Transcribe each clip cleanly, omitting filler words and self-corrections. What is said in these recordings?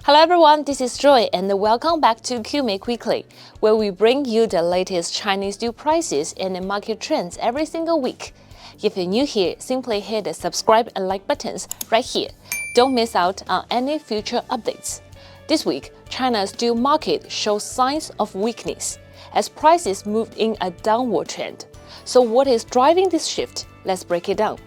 Hello everyone, this is Joy and welcome back to CUMIC Weekly, where we bring you the latest Chinese steel prices and the market trends every single week. If you're new here, simply hit the subscribe and like buttons right here. Don't miss out on any future updates. This week, China's steel market shows signs of weakness as prices moved in a downward trend. So what is driving this shift? Let's break it down.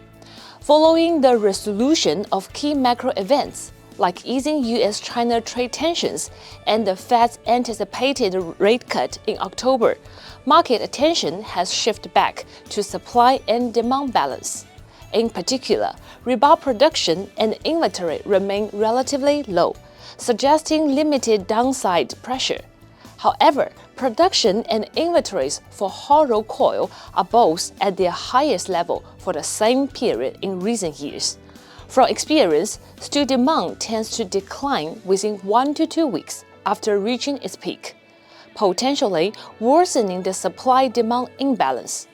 Following the resolution of key macro events, like easing US-China trade tensions and the Fed's anticipated rate cut in October, market attention has shifted back to supply and demand balance. In particular, rebar production and inventory remain relatively low, suggesting limited downside pressure. However, production and inventories for hot-rolled coil are both at their highest level for the same period in recent years. From experience, steel demand tends to decline within 1 to 2 weeks after reaching its peak, potentially worsening the supply-demand imbalance.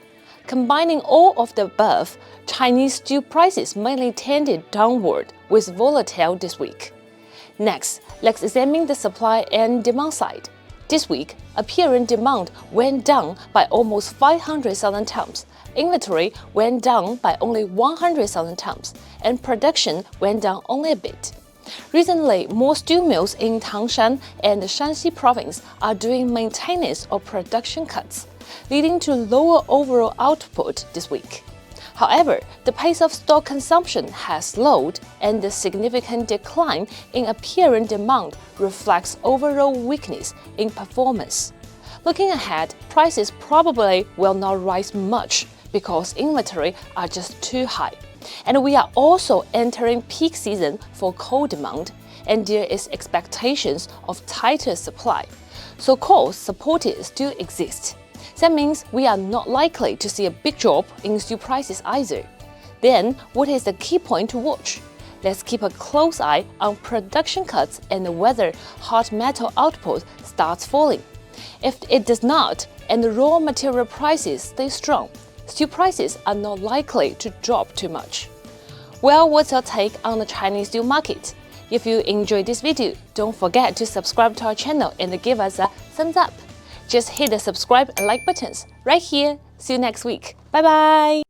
Combining all of the above, Chinese steel prices mainly tended downward with volatile this week. Next, let's examine the supply and demand side. This week, apparent demand went down by almost 500,000 tons, inventory went down by only 100,000 tons, and production went down only a bit. Recently, more steel mills in Tangshan and the Shanxi province are doing maintenance or production cuts, leading to lower overall output this week. However, the pace of stock consumption has slowed, and the significant decline in apparent demand reflects overall weakness in performance. Looking ahead, prices probably will not rise much because inventory are just too high. And we are also entering peak season for coal demand, and there is expectations of tighter supply. So coal supports still exist. That means we are not likely to see a big drop in steel prices either. Then, what is the key point to watch? Let's keep a close eye on production cuts and whether hot metal output starts falling. If it does not, and the raw material prices stay strong, steel prices are not likely to drop too much. Well, what's your take on the Chinese steel market? If you enjoyed this video, don't forget to subscribe to our channel and give us a thumbs up. Just hit the subscribe and like buttons right here. See you next week. Bye bye.